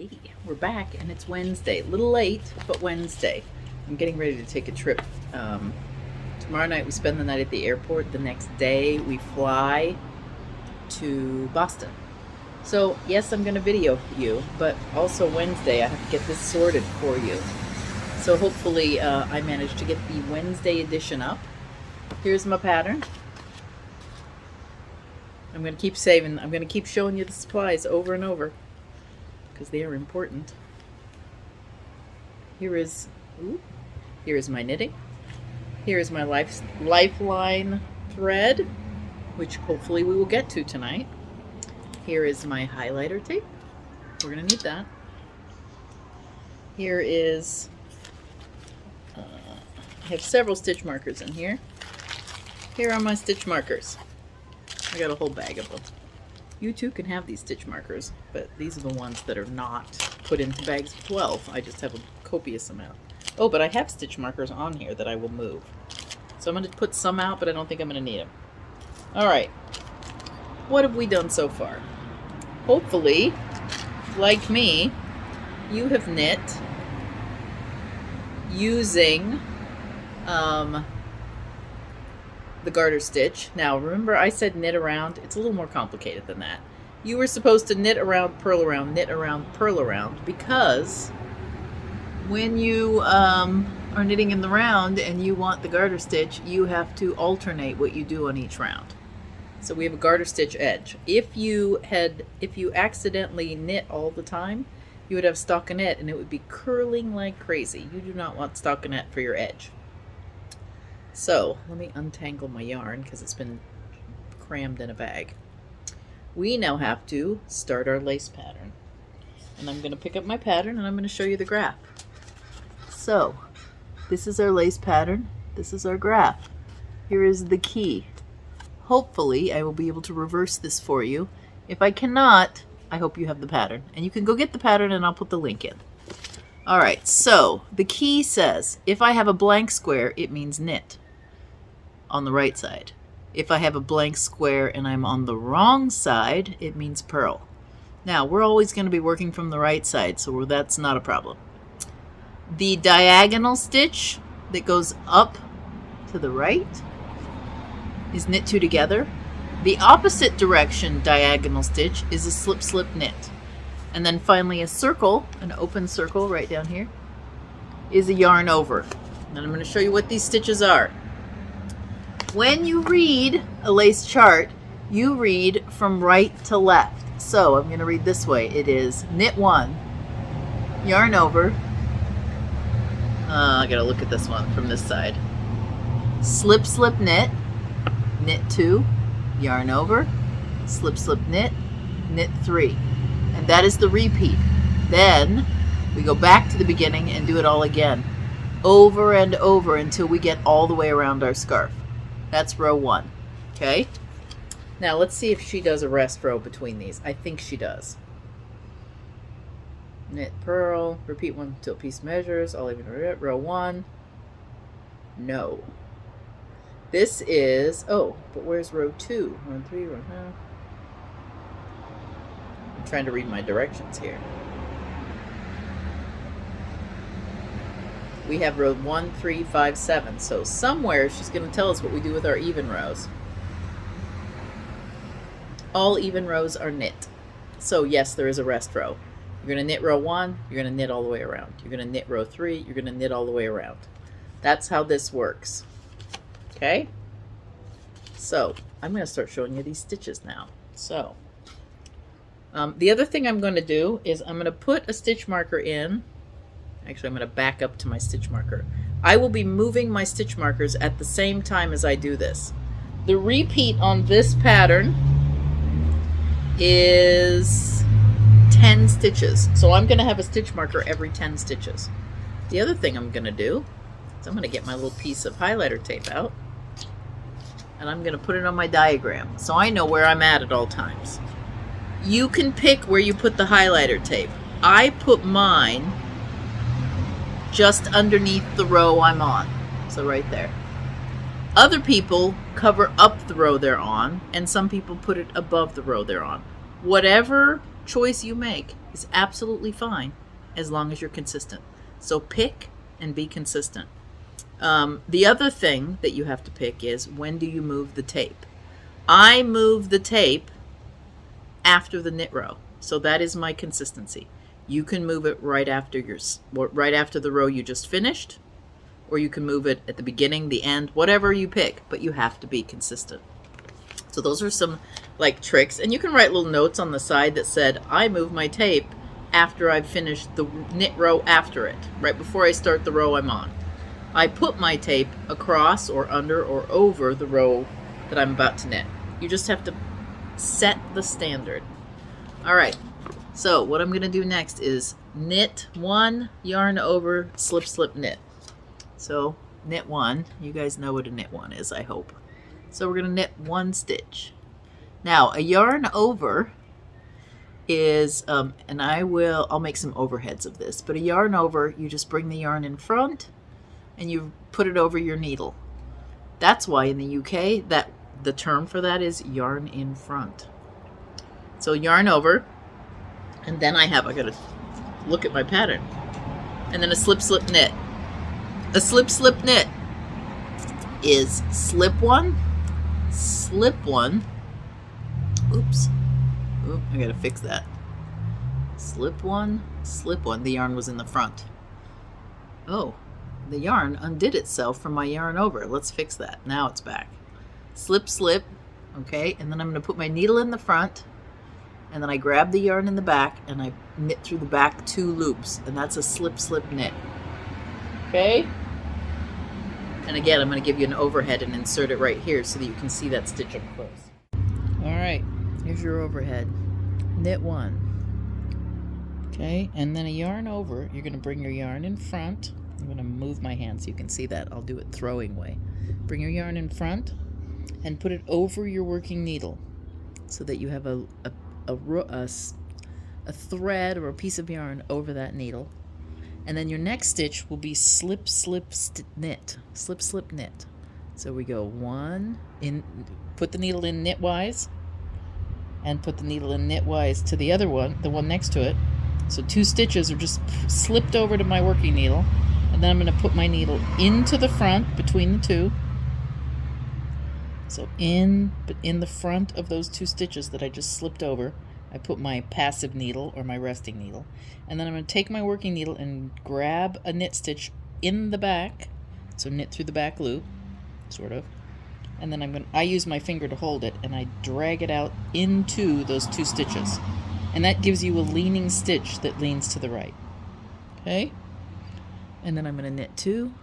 Hey, we're back and it's Wednesday. A little late, but Wednesday. I'm getting ready to take a trip. Tomorrow night we spend the night at the airport. The next day we fly to Boston. So, yes, I'm going to video you, but also Wednesday I have to get this sorted for you. So hopefully I managed to get the Wednesday edition up. Here's my pattern. I'm going to keep showing you the supplies over and over, because they are important. Here is my knitting. Here is my lifeline thread, which hopefully we will get to tonight. Here is my highlighter tape. We're gonna need that. Here is, I have several stitch markers in here. Here are my stitch markers. I got a whole bag of them. You too can have these stitch markers, but these are the ones that are not put into bags of 12. I just have a copious amount. Oh, but I have stitch markers on here that I will move. So I'm going to put some out, but I don't think I'm going to need them. All right. What have we done so far? Hopefully, like me, you have knit using the garter stitch. Now remember I said knit around. It's a little more complicated than that. You were supposed to knit around, purl around, knit around, purl around, because when you are knitting in the round and you want the garter stitch, you have to alternate what you do on each round. So we have a garter stitch edge. If you accidentally knit all the time, you would have stockinette and it would be curling like crazy. You do not want stockinette for your edge. So let me untangle my yarn because it's been crammed in a bag. We now have to start our lace pattern. And I'm going to pick up my pattern and I'm going to show you the graph. So this is our lace pattern. This is our graph. Here is the key. Hopefully I will be able to reverse this for you. If I cannot, I hope you have the pattern. And you can go get the pattern and I'll put the link in. Alright, so the key says if I have a blank square, it means knit on the right side. If I have a blank square and I'm on the wrong side, it means purl. Now, we're always going to be working from the right side, so that's not a problem. The diagonal stitch that goes up to the right is knit two together. The opposite direction diagonal stitch is a slip slip knit. And then finally a circle, an open circle right down here, is a yarn over. And I'm going to show you what these stitches are. When you read a lace chart, you read from right to left. So I'm going to read this way. It is knit one, yarn over. I got to look at this one from this side. Slip slip knit, knit two, yarn over, slip slip knit, knit three. And that is the repeat. Then we go back to the beginning and do it all again, over and over until we get all the way around our scarf. That's row one. Okay? Now let's see if she does a rest row between these. I think she does. Knit, purl, repeat one until piece measures, all even row one. No. This is, oh, but where's row two? Row three, row no. I'm trying to read my directions here. We have row 1, 3, 5, 7. So somewhere she's going to tell us what we do with our even rows. All even rows are knit. So yes, there is a rest row. You're going to knit row 1, you're going to knit all the way around. You're going to knit row 3, you're going to knit all the way around. That's how this works. Okay? So I'm going to start showing you these stitches now. So the other thing I'm going to do is I'm going to put a stitch marker in. Actually, I'm going to back up to my stitch marker. I will be moving my stitch markers at the same time as I do this. The repeat on this pattern is 10 stitches. So I'm going to have a stitch marker every 10 stitches. The other thing I'm going to do is I'm going to get my little piece of highlighter tape out and I'm going to put it on my diagram so I know where I'm at all times. You can pick where you put the highlighter tape. I put mine just underneath the row I'm on. So right there. Other people cover up the row they're on, and some people put it above the row they're on. Whatever choice you make is absolutely fine as long as you're consistent. So pick and be consistent. The other thing that you have to pick is, when do you move the tape? I move the tape after the knit row. So that is my consistency. You can move it right after the row you just finished, or you can move it at the beginning, the end, whatever you pick, but you have to be consistent. So those are some like tricks, and you can write little notes on the side that said, I move my tape after I've finished the knit row after it, right before I start the row I'm on. I put my tape across or under or over the row that I'm about to knit. You just have to set the standard. All right, so what I'm going to do next is knit 1, yarn over, slip, slip, knit. So knit 1, you guys know what a knit 1 is, I hope. So we're going to knit 1 stitch. Now a yarn over is, and I'll make some overheads of this, but a yarn over, you just bring the yarn in front and you put it over your needle. That's why in the UK that the term for that is yarn in front. So yarn over, and then I gotta look at my pattern, and then a slip, slip, knit. A slip, slip, knit is slip 1, slip 1. Oops. Oop, I gotta fix that. Slip 1, slip 1. The yarn was in the front. Oh, the yarn undid itself from my yarn over. Let's fix that. Now it's back. Slip, slip. Okay, and then I'm going to put my needle in the front, and then I grab the yarn in the back and I knit through the back 2 loops, and that's a slip, slip, knit. Okay? And again, I'm going to give you an overhead and insert it right here so that you can see that stitch up close. All right, here's your overhead. Knit 1. Okay, and then a yarn over. You're going to bring your yarn in front. I'm going to move my hand so you can see that. I'll do it throwing way. Bring your yarn in front and put it over your working needle so that you have a thread or a piece of yarn over that needle. And then your next stitch will be slip, slip, knit. Slip, slip, knit. So we go 1 in, put the needle in knitwise, and put the needle in knitwise to the other one, the one next to it. So 2 stitches are just slipped over to my working needle, and then I'm going to put my needle into the front between the 2. So in the front of those 2 stitches that I just slipped over, I put my passive needle or my resting needle, and then I'm going to take my working needle and grab a knit stitch in the back, so knit through the back loop, sort of, and then I use my finger to hold it, and I drag it out into those 2 stitches, and that gives you a leaning stitch that leans to the right. Okay, and then I'm going to knit 2,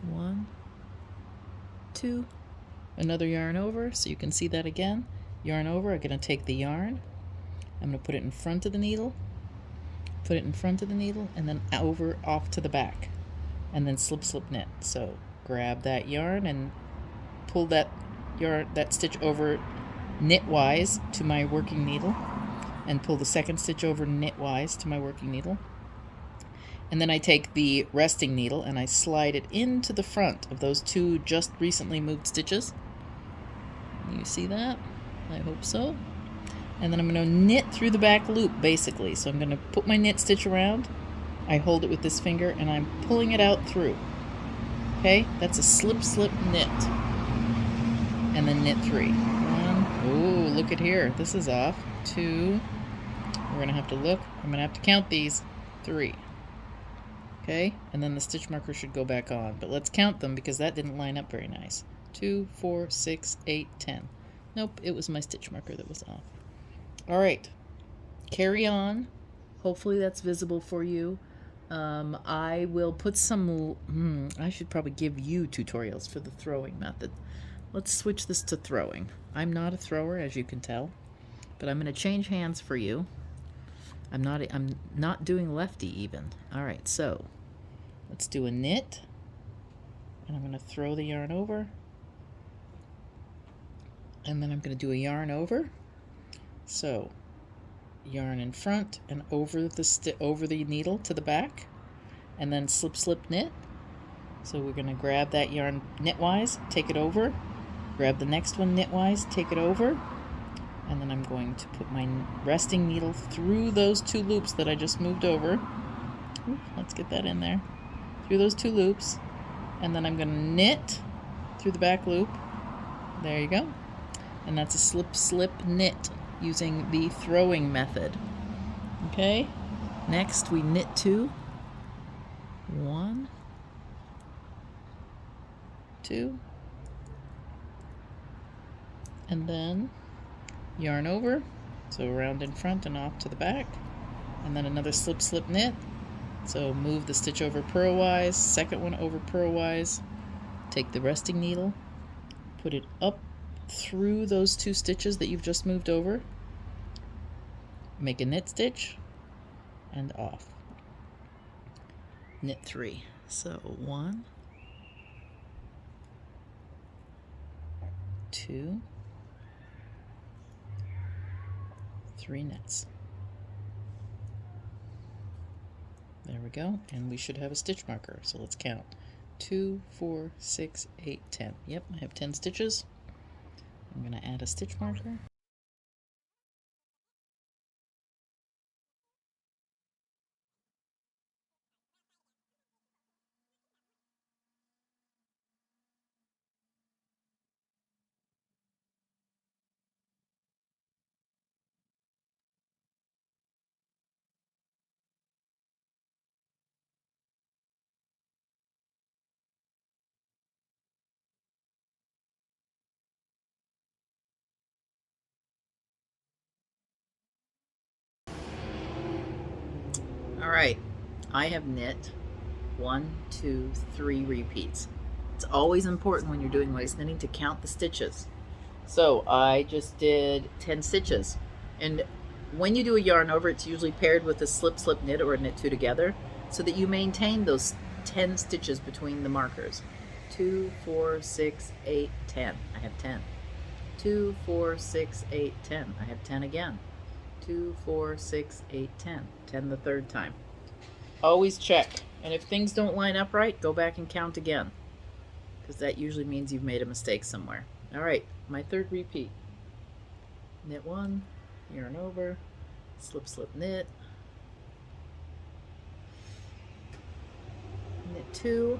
1, 2, another yarn over, so you can see that again. Yarn over, I'm going to take the yarn, I'm going to put it in front of the needle, put it in front of the needle, and then over off to the back, and then slip, slip, knit. So grab that yarn and pull that stitch over knitwise to my working needle, and pull the second stitch over knitwise to my working needle. And then I take the resting needle and I slide it into the front of those 2 just recently moved stitches. You see that? I hope so. And then I'm going to knit through the back loop, basically. So I'm going to put my knit stitch around, I hold it with this finger, and I'm pulling it out through. Okay, that's a slip, slip, knit. And then knit 3. 1, ooh, look at here, this is off. 2, we're going to have to look, I'm going to have to count these. 3. Okay, and then the stitch marker should go back on, but let's count them because that didn't line up very nice. 2, 4, 6, 8, 10. Nope, it was my stitch marker that was off. All right, carry on. Hopefully that's visible for you. I will put some, I should probably give you tutorials for the throwing method. Let's switch this to throwing. I'm not a thrower, as you can tell, but I'm going to change hands for you. I'm not doing lefty even. All right, so let's do a knit, and I'm going to throw the yarn over, and then I'm going to do a yarn over. So yarn in front and over the needle to the back, and then slip, slip, knit. So we're going to grab that yarn knitwise, take it over, grab the next one knitwise, take it over, And then I'm going to put my resting needle through those 2 loops that I just moved over. Ooh, let's get that in there. Through those 2 loops. And then I'm going to knit through the back loop. There you go. And that's a slip, slip, knit using the throwing method. Okay. Next we knit 2. 1, 2. And then yarn over, so around in front and off to the back, and then another slip, slip, knit. So move the stitch over purlwise, second one over purlwise, take the resting needle, put it up through those 2 stitches that you've just moved over, make a knit stitch, and off. Knit 3. So 1, 2, 3 knits. There we go, and we should have a stitch marker, so let's count. 2, 4, 6, 8, 10. Yep, I have 10 stitches. I'm going to add a stitch marker. All right, I have knit 1, 2, 3 repeats. It's always important when you're doing lace knitting to count the stitches. So I just did 10 stitches. And when you do a yarn over, it's usually paired with a slip, slip, knit or a knit 2 together so that you maintain those 10 stitches between the markers. 2, 4, 6, 8, 10. I have 10. 2, 4, 6, 8, 10. I have 10 again. 2, 4, 6, 8, 10. 10 the third time. Always check. And if things don't line up right, go back and count again, because that usually means you've made a mistake somewhere. All right, my third repeat. Knit 1, yarn over, slip, slip, knit. Knit 2,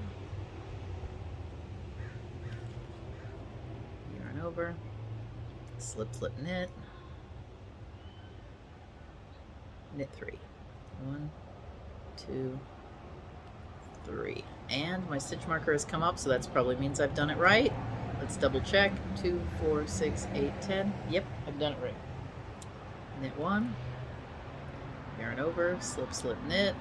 yarn over, slip, slip, knit. Knit 3. 1, 2, 3. And my stitch marker has come up, so that probably means I've done it right. Let's double check. 2, 4, 6, 8, 10. Yep, I've done it right. Knit 1, yarn over, slip, slip, knit.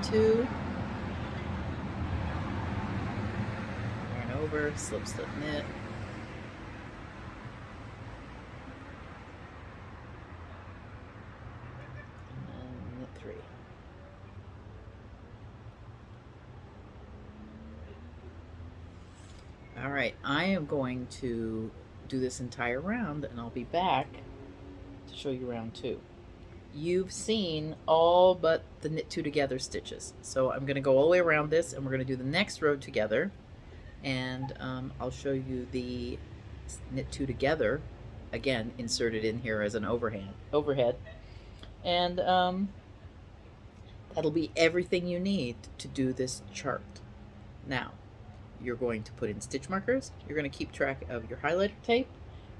2, yarn over, slip, slip, knit. And knit 3. All right, I am going to do this entire round and I'll be back to show you round 2. You've seen all but the knit 2 together stitches. So I'm going to go all the way around this and we're going to do the next row together, and I'll show you the knit 2 together again inserted in here as an overhead, and that'll be everything you need to do this chart. Now you're going to put in stitch markers, you're going to keep track of your highlighter tape,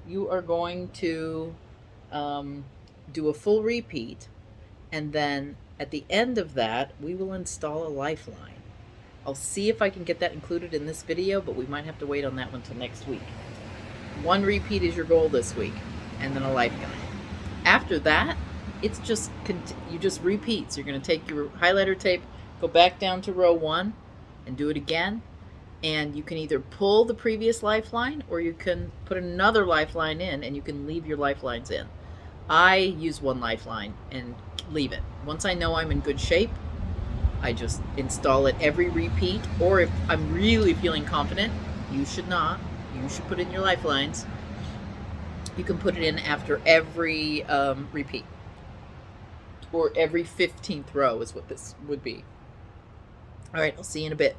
you are going to do a full repeat, and then at the end of that we will install a lifeline. I'll see if I can get that included in this video, but we might have to wait on that one till next week. 1 repeat is your goal this week, and then a lifeline. After that, it's just you just repeat. So you're going to take your highlighter tape, go back down to row 1 and do it again, and you can either pull the previous lifeline or you can put another lifeline in, and you can leave your lifelines in. I use 1 lifeline and leave it. Once I know I'm in good shape, I just install it every repeat, or if I'm really feeling confident, you should not. You should put in your lifelines. You can put it in after every repeat, or every 15th row is what this would be. All right, I'll see you in a bit.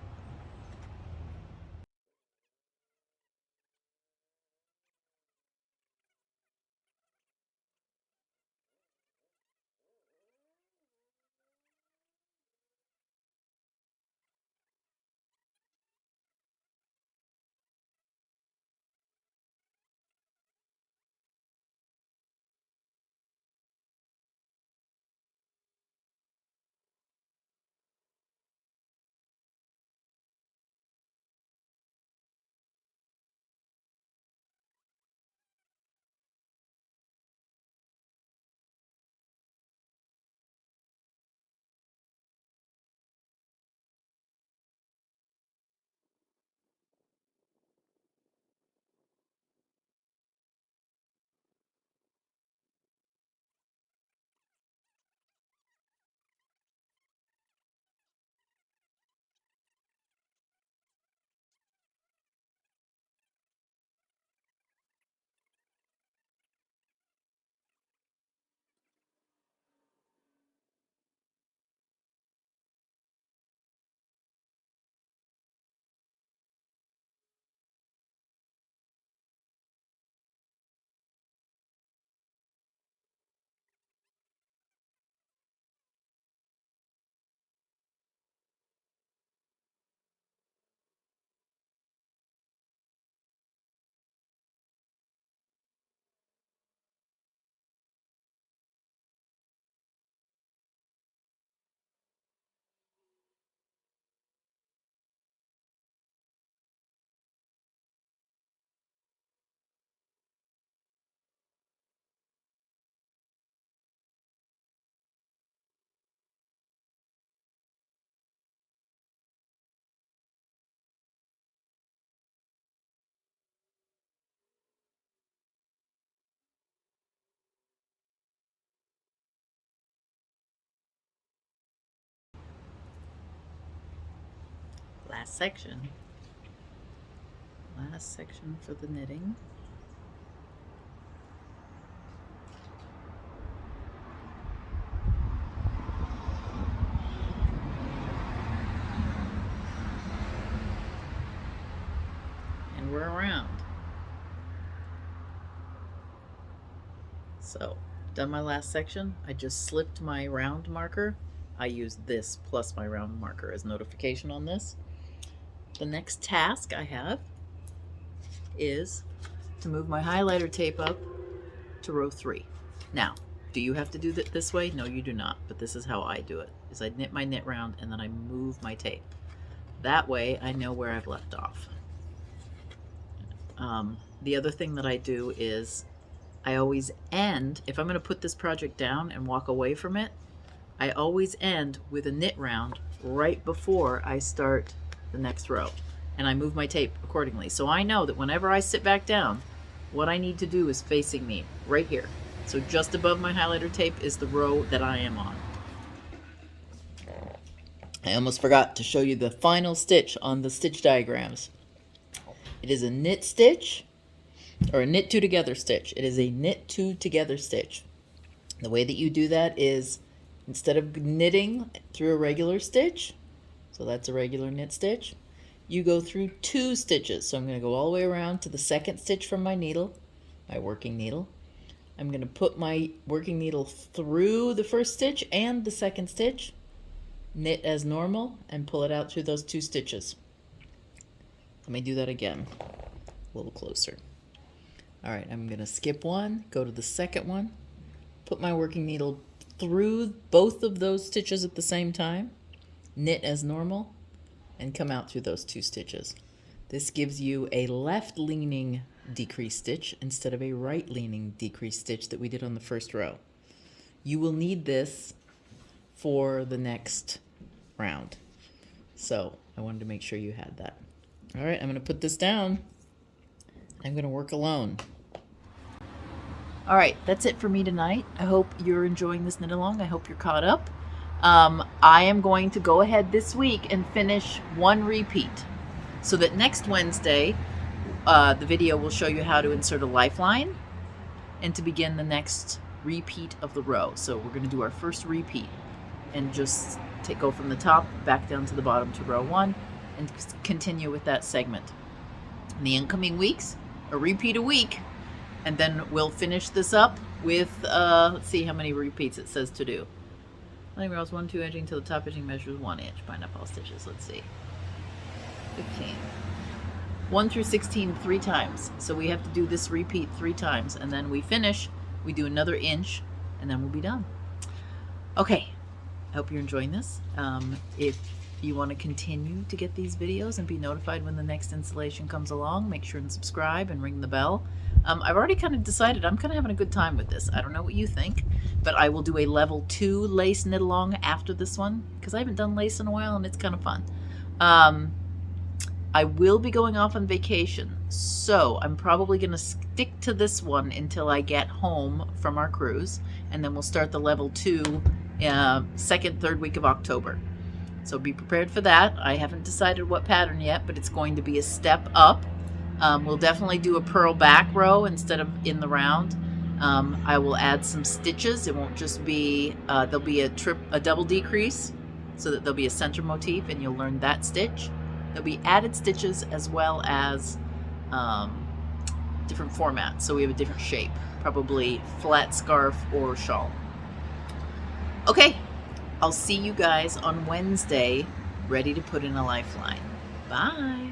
last section. Last section for the knitting. And we're around. So, done my last section. I just slipped my round marker. I used this plus my round marker as notification on this. The next task I have is to move my highlighter tape up to row 3. Now, do you have to do that this way? No, you do not, but this is how I do it. Is I knit my knit round and then I move my tape. That way I know where I've left off. The other thing that I do is I always end, if I'm going to put this project down and walk away from it, I always end with a knit round right before I start the next row. And I move my tape accordingly. So I know that whenever I sit back down, what I need to do is facing me right here. So just above my highlighter tape is the row that I am on. I almost forgot to show you the final stitch on the stitch diagrams. It is a knit stitch, or a knit 2 together stitch. It is a knit 2 together stitch. The way that you do that is instead of knitting through a regular stitch, so that's a regular knit stitch, you go through 2 stitches. So I'm going to go all the way around to the second stitch from my needle, my working needle. I'm going to put my working needle through the first stitch and the second stitch, knit as normal, and pull it out through those 2 stitches. Let me do that again, a little closer. All right, I'm going to skip one, go to the second one, put my working needle through both of those stitches at the same time, knit as normal, and come out through those 2 stitches. This gives you a left-leaning decrease stitch instead of a right-leaning decrease stitch that we did on the first row. You will need this for the next round. So I wanted to make sure you had that. All right, I'm going to put this down. I'm going to work alone. All right, that's it for me tonight. I hope you're enjoying this knit along. I hope you're caught up. I am going to go ahead this week and finish 1 repeat so that next Wednesday the video will show you how to insert a lifeline and to begin the next repeat of the row. So we're going to do our first repeat and just go from the top back down to the bottom to row 1 and continue with that segment. In the incoming weeks, a repeat a week, and then we'll finish this up with, let's see how many repeats it says to do. Running rows 1, 2, edging till the top edging measures 1 inch. Bind up all stitches. Let's see. 15. 1 through 16 3 times. So we have to do this repeat 3 times, and then we finish. We do another inch, and then we'll be done. Okay. I hope you're enjoying this. If you want to continue to get these videos and be notified when the next installation comes along, make sure and subscribe and ring the bell. I've already kind of decided I'm kind of having a good time with this. I don't know what you think, but I will do a level 2 lace knit along after this one because I haven't done lace in a while and it's kind of fun. I will be going off on vacation, so I'm probably going to stick to this one until I get home from our cruise, and then we'll start the level 2 second, third week of October. So be prepared for that. I haven't decided what pattern yet, but it's going to be a step up. We'll definitely do a purl back row instead of in the round. I will add some stitches. It won't just be, there'll be a double decrease so that there'll be a center motif and you'll learn that stitch. There'll be added stitches as well as different formats. So we have a different shape, probably flat scarf or shawl. Okay, I'll see you guys on Wednesday, ready to put in a lifeline. Bye.